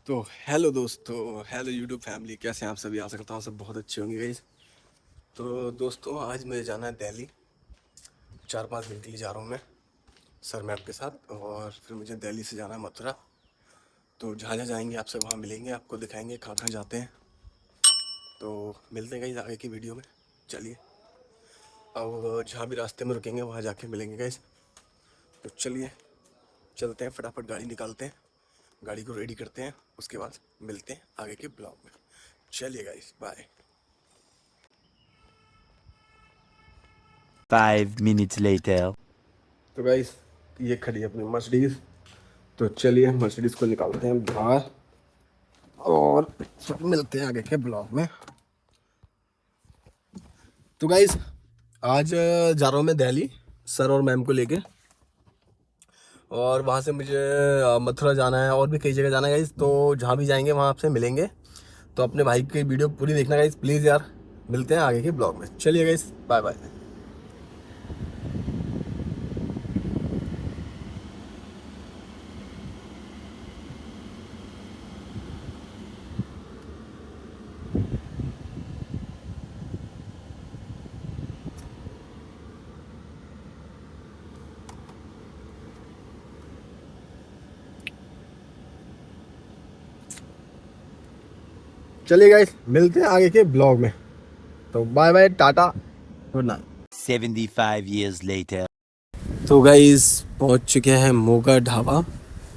तो हेलो दोस्तों, hello YouTube family, कैसे हैं आप सभी। आशा करता हूँ सब बहुत अच्छे होंगे गाइस। तो दोस्तों आज मुझे जाना है दिल्ली। 4-5 दिन के लिए जा रहा हूँ मैं सर मैप के साथ। और फिर मुझे दिल्ली से जाना है मथुरा। तो जहाँ जहाँ जाएंगे आपसे वहाँ मिलेंगे, आपको दिखाएंगे कहाँ कहाँ जाते हैं। तो मिलते हैं गाइस आगे की वीडियो में। चलिए, अब जहाँ भी रास्ते में रुकेंगे वहाँ जाके मिलेंगे गाइस। तो चलिए चलते हैं, फटाफट गाड़ी निकालते हैं, गाड़ी को रेडी करते हैं, उसके बाद मिलते हैं आगे के ब्लॉग में। चलिए गाइस, बाय। 5 minutes later. तो गाइस ये खड़ी है अपनी मर्सिडीज। तो चलिए मर्सिडीज को निकालते हैं बाहर और फिर मिलते हैं आगे के ब्लॉग में। तो गाइस आज जा रहा हूँ मैं दिल्ली सर और मैम को लेके। और वहाँ से मुझे मथुरा जाना है और भी कई जगह जाना है गाइस। तो जहाँ भी जाएंगे वहाँ आपसे मिलेंगे। तो अपने भाई की वीडियो पूरी देखना गाइस प्लीज़ यार। मिलते हैं आगे के ब्लॉग में। चलिए गाइस, बाय बाय। चलिए गाइस, मिलते हैं आगे के ब्लॉग में। तो bye bye, tata, good night. 75 years later. तो गाइस पहुंच चुके हैं मोगा ढाबा,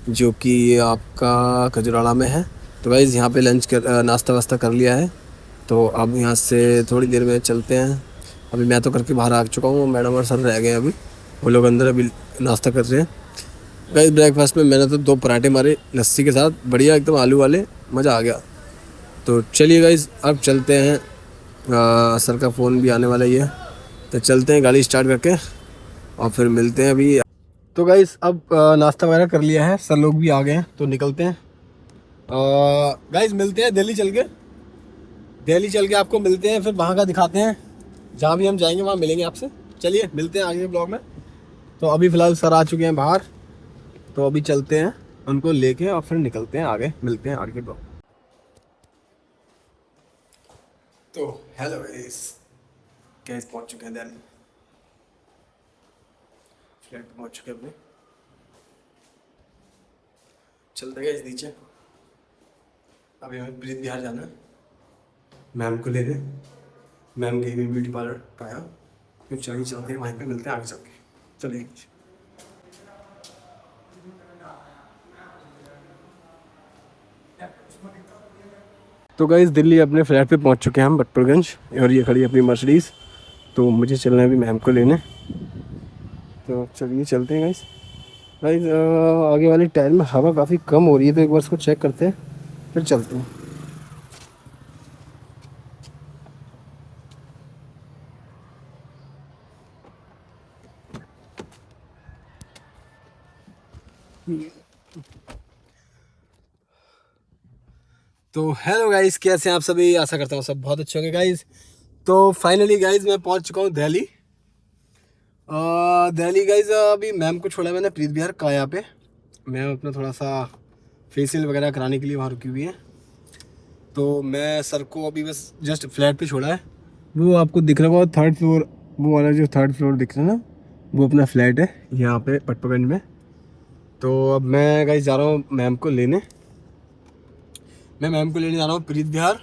जो कि आपका खजुराड़ा में है। तो गाइस यहाँ पे लंच कर नाश्ता वास्ता कर लिया है। तो अब यहाँ से थोड़ी देर में चलते हैं। अभी मैं तो करके बाहर आ चुका हूँ, मैडम और सर रह गए अभी। वो लोग अंदर अभी नाश्ता कर रहे हैं। गाइस ब्रेकफास्ट में मैंने तो 2 पराठे मारे लस्सी के साथ, बढ़िया एकदम आलू वाले, मज़ा आ गया। तो चलिए गाइस अब चलते हैं। सर का फ़ोन भी आने वाला ही है। तो चलते हैं गाड़ी स्टार्ट करके और फिर मिलते हैं अभी। तो गाइस अब नाश्ता वगैरह कर लिया है, सर लोग भी आ गए हैं, तो निकलते हैं। गाइस मिलते हैं दिल्ली चल के। दिल्ली चल के आपको मिलते हैं, फिर वहाँ का दिखाते हैं। जहाँ भी हम जाएंगे वहाँ मिलेंगे आपसे। चलिए मिलते हैं आगे के ब्लॉग में। तो अभी फ़िलहाल सर आ चुके हैं बाहर, तो अभी चलते हैं उनको लेके और फिर निकलते हैं आगे, मिलते हैं आगे के ब्लॉग। तो हेलो गाइस, गाइस पहुँच चुके हैं दिल्ली, फ्लैट पे पहुँच चुके हैं अपने। चलते गए इस नीचे। अभी हमें प्रीत बिहार जाना है मैम को लेने। मैम गई हुई ब्यूटी पार्लर पाया। फिर चलिए चलते हैं, वहीं पे मिलते हैं आगे चल के। चलिए। तो गाइस दिल्ली अपने फ्लैट पे पहुंच चुके हैं हम, बटपुरगंज। और ये खड़ी है अपनी मर्सिडीज़। तो मुझे चलना है अभी मैम को लेने। तो चलिए चलते हैं गाइस। गाइस आगे वाले टायर में हवा काफ़ी कम हो रही है, तो एक बार इसको चेक करते हैं फिर चलते हैं। तो हेलो गाइस, कैसे हैं आप सभी। आशा करता हूँ सब बहुत अच्छे होंगे गाइस। तो फाइनली गाइस मैं पहुंच चुका हूँ दिल्ली। दिल्ली गाइस अभी मैम को छोड़ा मैंने प्रीत बिहार काया पे। मैम अपना थोड़ा सा फेशियल वगैरह कराने के लिए वहाँ रुकी हुई है। तो मैं सर को अभी बस जस्ट फ्लैट पे छोड़ा है। वो आपको दिख रहा होगा 3rd फ्लोर, वो वाला जो 3rd फ्लोर दिख रहा है ना, वो अपना फ्लैट है यहाँ पे पटपगंज में। तो अब मैं गाइस जा रहा हूँ मैम को लेने। मैं मैम को लेने जा रहा हूँ प्रीत बिहार।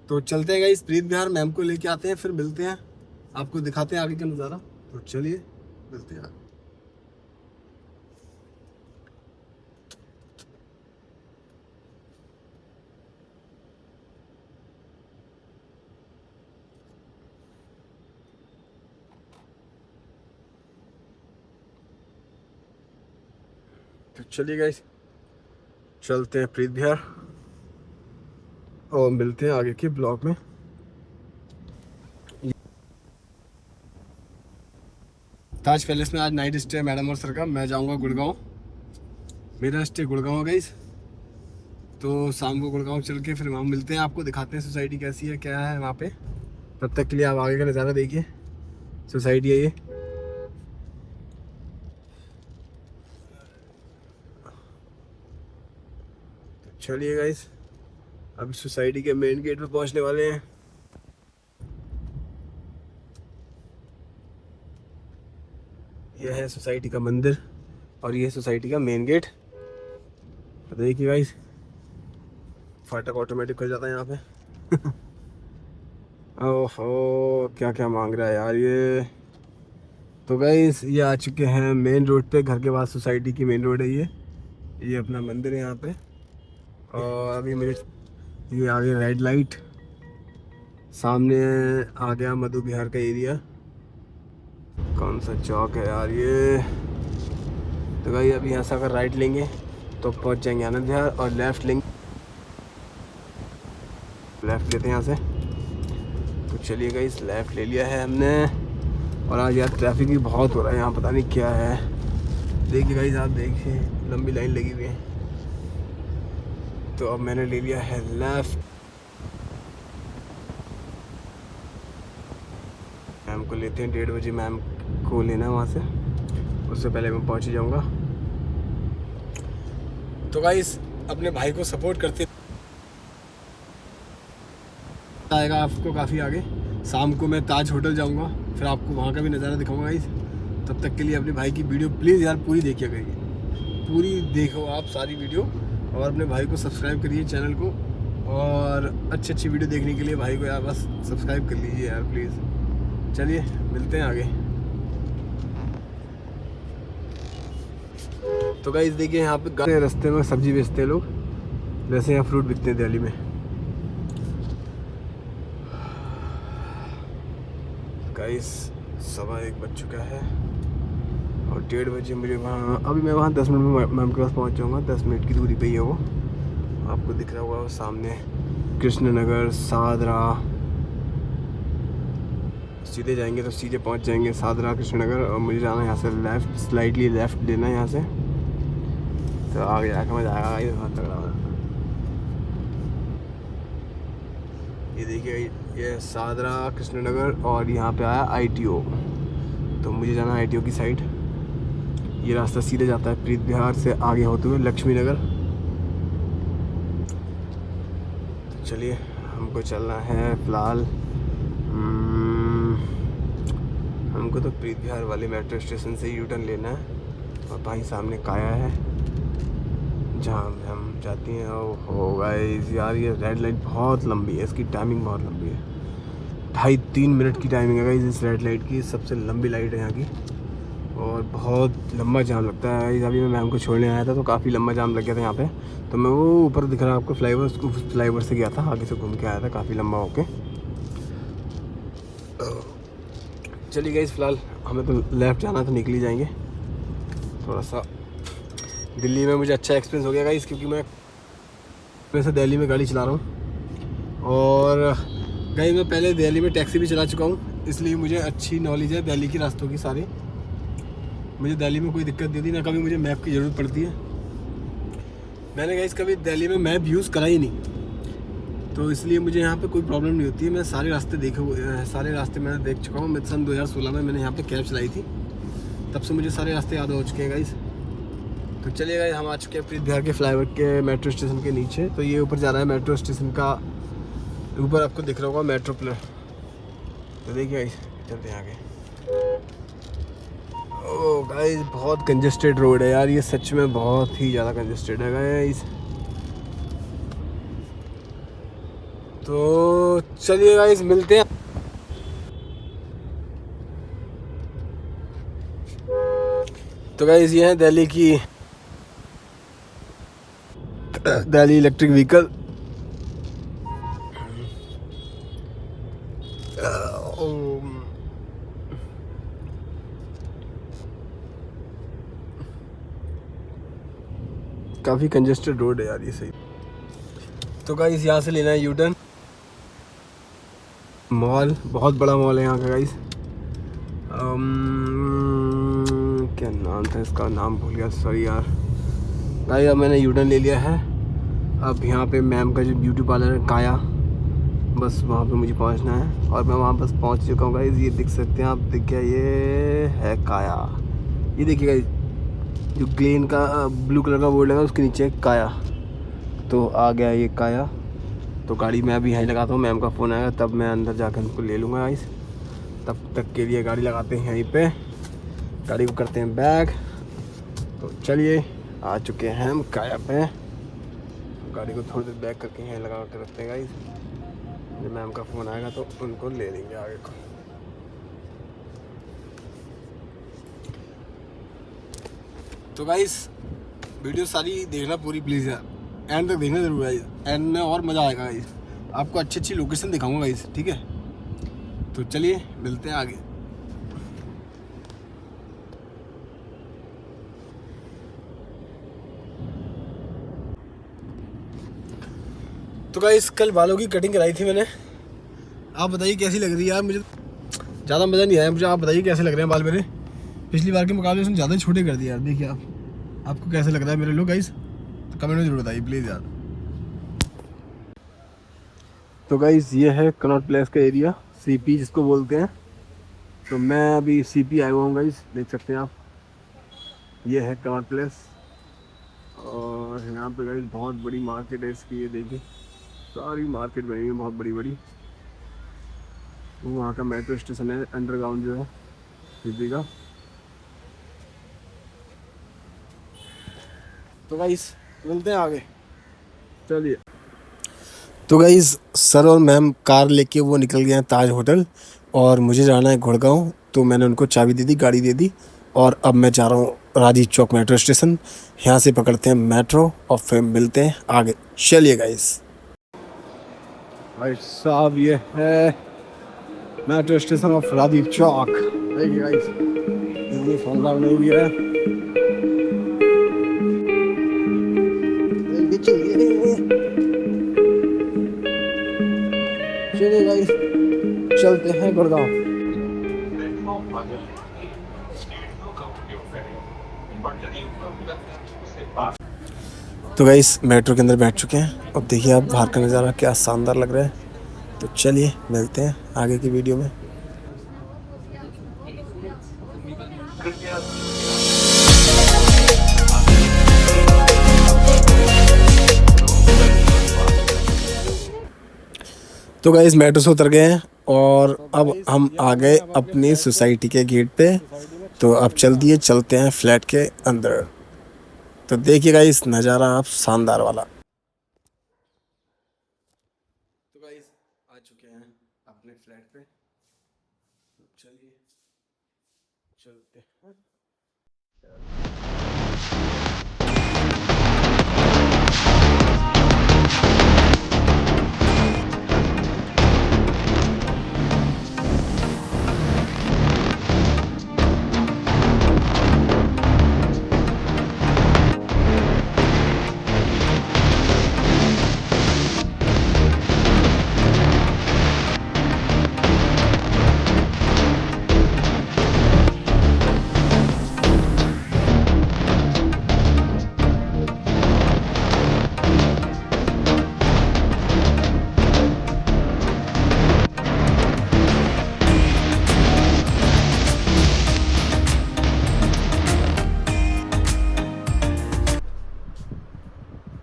तो चलते हैं गाइस प्रीत बिहार, मैम को लेके आते हैं, फिर मिलते हैं, आपको दिखाते हैं आगे का नज़ारा। तो चलिए मिलते हैं। तो चलिए गाइस चलते हैं प्रीत बिहार और मिलते हैं आगे के ब्लॉग में। ताज पैलेस में आज नाइट स्टे मैडम और सर का। मैं जाऊंगा गुड़गांव, मेरा स्टे गुड़गांव गाइस। तो शाम को गुड़गांव चल के फिर वहाँ मिलते हैं, आपको दिखाते हैं सोसाइटी कैसी है क्या है वहाँ पे। तब तक के लिए आप आगे का नज़ारा देखिए। सोसाइटी है ये। तो चलिए गाइस, अब सोसाइटी के मेन गेट पे पहुंचने वाले हैं। यह है सोसाइटी का मंदिर और ये है सोसाइटी का मेन गेट। तो देखिए गाइस, फाटक ऑटोमेटिक खुल जाता है यहाँ पे। ओहो, क्या क्या मांग रहा है यार ये। तो गाइस, ये आ चुके हैं मेन रोड पे। घर के बाद सोसाइटी की मेन रोड है ये अपना मंदिर है यहाँ पे। और अभी मेरे ये आ गई रेड लाइट, सामने आ गया मधु विहार का एरिया। कौन सा चौक है यार ये। तो गाइस, अभी यहाँ से अगर राइट लेंगे तो पहुँच जाएंगे आनंद विहार, और लेफ़्ट लेंगे, लेफ़्ट लेते हैं यहाँ से। तो चलिए गाइस, लेफ़्ट ले लिया है हमने। और आज यार ट्रैफिक भी बहुत हो रहा है यहाँ, पता नहीं क्या है। देखिए गाइस, आप देखिए लंबी लाइन लगी हुई है। तो अब मैंने ले लिया है लेफ़्ट। मैम को लेते हैं, 1:30 बजे मैम को लेना है वहाँ से, उससे पहले मैं पहुँच ही जाऊँगा। तो गाइस, अपने भाई को सपोर्ट करते आएगा आपको काफ़ी आगे। शाम को मैं ताज होटल जाऊँगा, फिर आपको वहाँ का भी नज़ारा दिखाऊँगा गाइस। तब तक के लिए अपने भाई की वीडियो प्लीज़ यार पूरी देखिए करिए, पूरी देखो आप सारी वीडियो, और अपने भाई को सब्सक्राइब करिए चैनल को। और अच्छी अच्छी वीडियो देखने के लिए भाई को यार बस सब्सक्राइब कर लीजिए यार प्लीज़। चलिए मिलते हैं आगे। तो गाइस देखिए, यहाँ पे रास्ते में सब्जी बेचते हैं लोग, वैसे यहाँ फ्रूट बिकते हैं दिल्ली में। गाइस 1:15 बज चुका है और 1:30 बजे मुझे वहाँ, अभी मैं वहाँ 10 मिनट में मैम के पास पहुँच जाऊँगा। 10 मिनट की दूरी पे ही है वो, आपको दिख रहा होगा वो सामने कृष्ण नगर, सादरा। सीधे जाएंगे तो सीधे पहुँच जाएंगे सादरा कृष्ण नगर। और मुझे जाना है यहाँ से लेफ़्ट, स्लाइटली लेफ़्ट लेना है यहाँ से। तो आगे जाकर मजा आएगा, ये बहुत तगड़ा होगा। ये देखिए, ये सादरा कृष्ण नगर और यहाँ पे आया ITO। तो मुझे जाना है ITO की साइड। ये रास्ता सीधे जाता है प्रीत विहार से आगे होते हुए लक्ष्मी नगर। तो चलिए, हमको चलना है फ़िलहाल, हमको तो प्रीत विहार वाले मेट्रो स्टेशन से यू टर्न लेना है। और भाई सामने काया है जहाँ हम जाती हैं। हो गाइस यार, ये रेड लाइट बहुत लंबी है, इसकी टाइमिंग बहुत लंबी है। 2.5-3 मिनट की टाइमिंग है गाइस इस रेड लाइट की, सबसे लंबी लाइट है यहाँ की। और बहुत लंबा जाम लगता है। अभी मैं मैम को छोड़ने आया था तो काफ़ी लंबा जाम लग गया था यहाँ पे। तो मैं वो ऊपर दिख रहा है आपको फ्लाईओवर, उसको फ्लाईओवर से गया था, आगे से घूम के आया था काफ़ी लंबा होके। चलिए गाइस, फ़िलहाल हमें तो लेफ़्ट जाना, तो निकल ही जाएंगे। थोड़ा सा दिल्ली में मुझे अच्छा एक्सपीरियंस हो गया गाइस, क्योंकि मैं वैसे दिल्ली में गाड़ी चला रहा हूँ। और गाइस, मैं पहले दिल्ली में टैक्सी भी चला चुका हूँ, इसलिए मुझे अच्छी नॉलेज है दिल्ली के रास्तों की सारी। मुझे दिल्ली में कोई दिक्कत नहीं थी, ना कभी मुझे मैप की ज़रूरत पड़ती है। मैंने गाइस कभी दिल्ली में मैप यूज़ करा ही नहीं, तो इसलिए मुझे यहाँ पे कोई प्रॉब्लम नहीं होती है। मैं सारे रास्ते देखे हुए, सारे रास्ते मैंने देख चुका हूँ। मैं सन 2016 में मैंने यहाँ पे कैब चलाई थी, तब से मुझे सारे रास्ते याद हो चुके हैं गाइस। तो चलिए गाइस, हम आ चुके हैं प्रीत विहार के फ्लाईओवर के मेट्रो स्टेशन के नीचे। तो ये ऊपर जा रहा है मेट्रो स्टेशन का, ऊपर आपको दिख रहा होगा मेट्रो प्लस। तो देखिए गाइस, चलते हैं आगे। ओह गाइस, बहुत कंजेस्टेड रोड है यार, ये सच में बहुत ही ज़्यादा कंजेस्टेड है गाइस। तो चलिए गाइस, मिलते हैं। तो गाइस, ये है दिल्ली की दिल्ली इलेक्ट्रिक व्हीकल। काफ़ी कंजेस्टेड रोड है यार ये, सही। तो गाइस, यहाँ से लेना है यू टर्न। मॉल, बहुत बड़ा मॉल है यहाँ का गाइस। क्या नाम था इसका, नाम भूल गया, सॉरी यार। गाइस, अब मैंने यू टर्न ले लिया है। अब यहाँ पे मैम का जो ब्यूटी पार्लर है काया, बस वहाँ पे मुझे पहुँचना है। और मैं वहाँ बस पहुँच चुका हूँ गाइस। ये देख सकते हैं आप, दिख गया, ये है काया। ये देखिए गाइस, जो ग्लेन का ब्लू कलर का बोर्ड लगा उसके नीचे काया। तो आ गया ये काया। तो गाड़ी मैं अभी यहीं लगाता हूँ, मैम का फ़ोन आएगा तब मैं अंदर जाकर उनको ले लूँगा गाइस। तब तक के लिए गाड़ी लगाते हैं यहीं पे, गाड़ी को करते हैं बैग। तो चलिए आ चुके हैं हम काया पे। गाड़ी को थोड़ी देर बैक करके यहीं लगा कर रखते हैं गाइस। जब मैम का फ़ोन आएगा तो उनको ले लेंगे आगे को। तो गाइस वीडियो सारी देखना पूरी प्लीज़ यार, एंड तक देखना जरूर गाइस, एंड में और मज़ा आएगा गाइस। आपको अच्छी अच्छी लोकेशन दिखाऊंगा गाइस, ठीक है। तो चलिए मिलते हैं आगे। तो गाइस कल बालों की कटिंग कराई थी मैंने, आप बताइए कैसी लग रही है यार। मुझे ज़्यादा मज़ा नहीं आया मुझे, आप बताइए कैसे लग रहे हैं बाल मेरे। पिछली बार के मुकाबले उसने ज़्यादा छोटे कर दिए यार। देखिए आपको कैसे लग रहा है मेरे लोग गाइस, तो कमेंट में जरूर बताइए प्लीज़ यार। तो गाइस ये है कनॉट प्लेस का एरिया, सीपी जिसको बोलते हैं। तो मैं अभी सीपी आया हुआ हूँ गाइस, देख सकते हैं आप। ये है कनॉट प्लेस और यहाँ पे गाइस बहुत बड़ी मार्केट है इसकी, ये देखिए सारी मार्केट बनी हुई है बहुत बड़ी बड़ी। वहाँ का मेट्रो स्टेशन है अंडरग्राउंड जो है सीपी का। तो गाइस मिलते हैं आगे, चलिए। तो गाइस सर और मैम कार लेके वो निकल गए हैं ताज होटल और मुझे जाना है गुड़गांव। तो मैंने उनको चाबी दे दी, गाड़ी दे दी और अब मैं जा रहा हूँ राजीव चौक मेट्रो स्टेशन। यहाँ से पकड़ते हैं मेट्रो और फिर मिलते हैं आगे, चलिए गाइस। भाई साहब ये है metro station of Rajiv Chowk. देखिए गाइस कितनी शानदार बनी हुई है। चलिए गाइस चलते हैं गुड़गांव। तो गाइस मेट्रो के अंदर बैठ चुके हैं। अब देखिए आप बाहर का नज़ारा क्या शानदार लग रहा है। तो चलिए मिलते हैं आगे की वीडियो में। तो गाइस मेट्रो से उतर गए हैं और अब हम आ गए अपनी सोसाइटी के गेट पे। तो अब चलते हैं फ्लैट के अंदर। तो देखिए गाइस नज़ारा आप शानदार वाला। तो गाइस आ चुके हैं अपने फ्लैट पे, चलिए चलते हैं।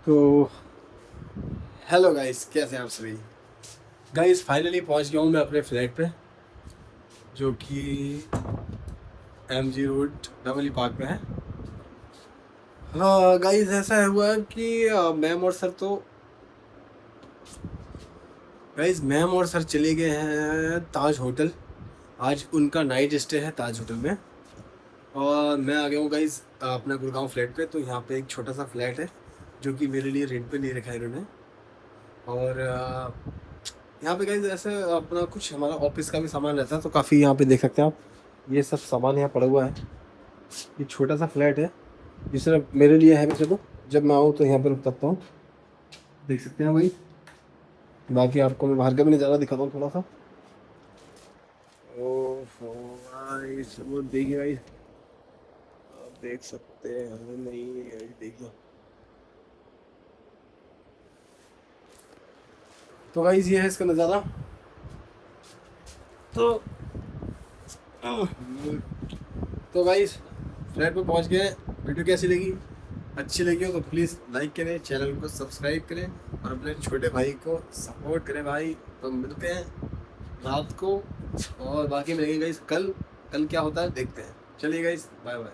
तो हेलो गाइस, कैसे हैं आप सभी। गाइस फाइनली पहुंच गया हूँ मैं अपने फ्लैट पे, जो कि MG रोड डबली पार्क में है। हाँ गाइस ऐसा हुआ कि मैम और सर चले गए हैं ताज होटल। आज उनका नाइट स्टे है ताज होटल में और मैं आ गया हूँ गाइस अपना गुड़गांव फ्लैट पे। तो यहाँ पे एक छोटा सा फ्लैट है जो कि मेरे लिए रेंट पे ले रखा है इन्होंने। और यहाँ पे गाइस ऐसे अपना कुछ हमारा ऑफिस का भी सामान रहता है, तो काफ़ी यहाँ पे देख सकते हैं आप, ये सब सामान यहाँ पड़ा हुआ है। ये छोटा सा फ्लैट है जिस तरह मेरे लिए है। वैसे तो जब मैं आऊँ तो यहाँ पर रुक सकता हूँ, देख सकते हैं भाई। बाकी आपको मैं बाहर का भी नज़ारा दिखाता हूँ थोड़ा सा। ओह गाइस वो देखिए गाइस, आप देख सकते हैं नहीं देखिए। तो गाइस ये है इसका नज़ारा। तो गाइस फ्लैट पे पहुंच गए। वीडियो कैसी लगी अच्छी लगी हो तो प्लीज़ लाइक करें, चैनल को सब्सक्राइब करें और अपने छोटे भाई को सपोर्ट करें भाई। तो मिलते हैं रात को और बाकी मिलेंगे गाइस कल। कल क्या होता है देखते हैं। चलिए गाइस, बाय बाय।